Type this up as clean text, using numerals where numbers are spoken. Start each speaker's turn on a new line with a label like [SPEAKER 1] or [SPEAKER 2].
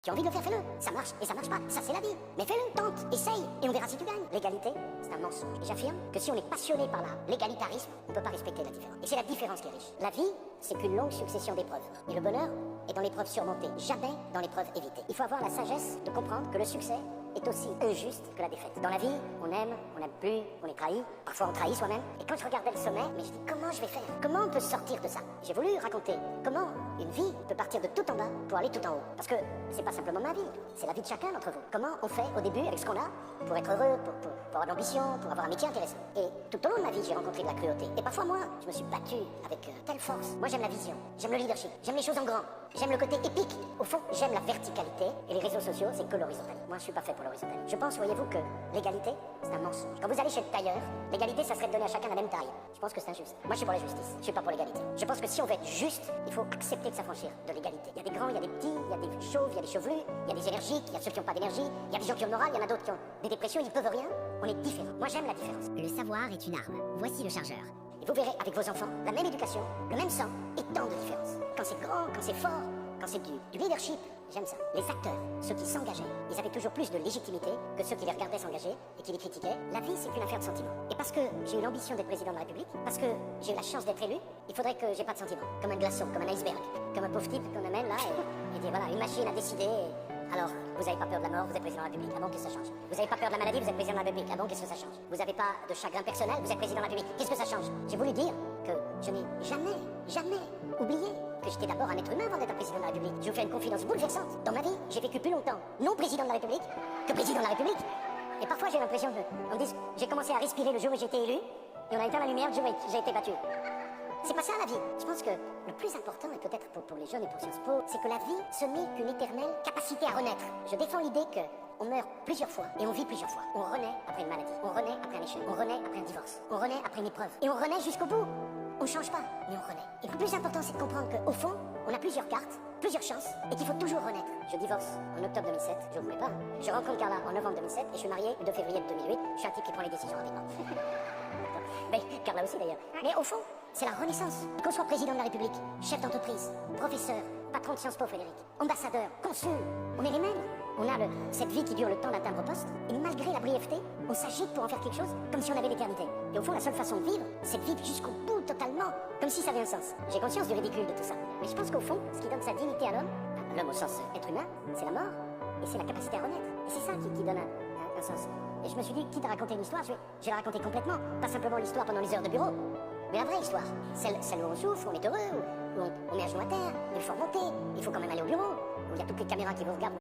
[SPEAKER 1] Tu as envie de le faire, fais-le. Ça marche et ça marche pas. Ça, c'est la vie. Mais fais-le, tente, essaye, et on verra si tu gagnes. L'égalité, c'est un mensonge. Et j'affirme que si on est passionné par l'égalitarisme, on ne peut pas respecter la différence. Et c'est la différence qui est riche. La vie, c'est qu'une longue succession d'épreuves. Et le bonheur est dans l'épreuve surmontée, jamais dans l'épreuve évitée. Il faut avoir la sagesse de comprendre que le succès est aussi injuste que la défaite. Dans la vie, on n'aime plus, on est trahi, parfois on trahit soi-même. Et quand je regardais le sommet, mais je dis comment je vais faire? Comment on peut sortir de ça? J'ai voulu raconter comment une vie peut partir de tout en bas pour aller tout en haut. Parce que c'est pas simplement ma vie, c'est la vie de chacun d'entre vous. Comment on fait au début avec ce qu'on a pour être heureux, pour avoir de l'ambition, pour avoir un métier intéressant. Et tout au long de ma vie, j'ai rencontré de la cruauté. Et parfois moi, je me suis battu avec telle force. Moi j'aime la vision, j'aime le leadership, j'aime les choses en grand, j'aime le côté épique. Au fond, j'aime la verticalité. Et les réseaux sociaux, c'est que l'horizontalité. Moi je suis pas fait pour l'horizontalité. Je pense, voyez-vous, que l'égalité, c'est un mensonge. Quand vous allez chez le tailleur, l'égalité, ça serait de donner à chacun la même taille. Je pense que c'est injuste. Moi je suis pour la justice, je suis pas pour l'égalité. Je pense que si on veut être juste, il faut accepter de s'affranchir de l'égalité. Il y a des grands, il y a des petits, il y a des chauves, il y a des chevelus, il y a des énergiques, il y a ceux qui n'ont pas d'énergie, il y a des gens qui ont le moral, il y en a d'autres qui ont des dépressions, ils ne peuvent rien. On est différents. Moi j'aime la différence.
[SPEAKER 2] Le savoir est une arme. Voici le chargeur.
[SPEAKER 1] Et vous verrez avec vos enfants la même éducation, le même sang et tant de différences. Quand c'est grand, quand c'est fort, quand c'est du leadership, j'aime ça. Les acteurs, ceux qui s'engageaient, ils avaient toujours plus de légitimité que ceux qui les regardaient s'engager et qui les critiquaient. La vie, c'est qu'une affaire de sentiments. Et parce que j'ai eu l'ambition d'être président de la République, parce que j'ai eu la chance d'être élu, il faudrait que j'ai pas de sentiments. Comme un glaçon, comme un iceberg, comme un pauvre type qu'on amène là et dit voilà, une machine à décider. Alors, vous n'avez pas peur de la mort, vous êtes président de la République. Ah bon, qu'est-ce que ça change? Vous n'avez pas peur de la maladie, vous êtes président de la République. Ah bon, qu'est-ce que ça change? Vous n'avez pas de chagrin personnel, vous êtes président de la République. Qu'est-ce que ça change? J'ai voulu dire que je n'ai jamais oublié que j'étais d'abord un être humain avant d'être un président de la République. Je vous fais une confidence bouleversante. Dans ma vie, j'ai vécu plus longtemps non président de la République que président de la République. Et parfois, j'ai l'impression qu'on me dise, j'ai commencé à respirer le jour où j'ai été élu, et on a éteint la lumière le jour où j'ai été battu. C'est pas ça la vie. Je pense que le plus important, et peut-être pour les jeunes et pour Sciences Po, c'est que la vie, ce n'est qu'une éternelle capacité à renaître. Je défends l'idée qu'on meurt plusieurs fois et on vit plusieurs fois. On renaît après une maladie, on renaît après un échec, on renaît après un divorce, on renaît après une épreuve. Et on renaît jusqu'au bout. On change pas, mais on renaît. Et le plus important, c'est de comprendre qu'au fond, on a plusieurs cartes, plusieurs chances, et qu'il faut toujours renaître. Je divorce en octobre 2007, je ne voulais pas. Je rencontre Carla en novembre 2007, et je suis marié le 2 février 2008. Je suis un type qui prend les décisions rapidement. Mais Carla aussi d'ailleurs. Mais au fond, c'est la renaissance. Qu'on soit président de la République, chef d'entreprise, professeur, patron de Sciences Po, Frédéric, ambassadeur, consul, on est les mêmes. On a cette vie qui dure le temps d'atteindre au poste, et malgré la brièveté, on s'agite pour en faire quelque chose comme si on avait l'éternité. Et au fond, la seule façon de vivre, c'est de vivre jusqu'au bout, totalement, comme si ça avait un sens. J'ai conscience du ridicule de tout ça. Mais je pense qu'au fond, ce qui donne sa dignité à l'homme au sens être humain, c'est la mort, et c'est la capacité à renaître. Et c'est ça qui donne un sens. Et je me suis dit, quitte à raconter une histoire, je vais la raconter complètement. Pas simplement l'histoire pendant les heures de bureau, mais la vraie histoire. Celle où on souffre, où on est heureux, où on met un genou à terre, il faut remonter, il faut quand même aller au bureau, où il y a toutes les caméras qui vous regardent.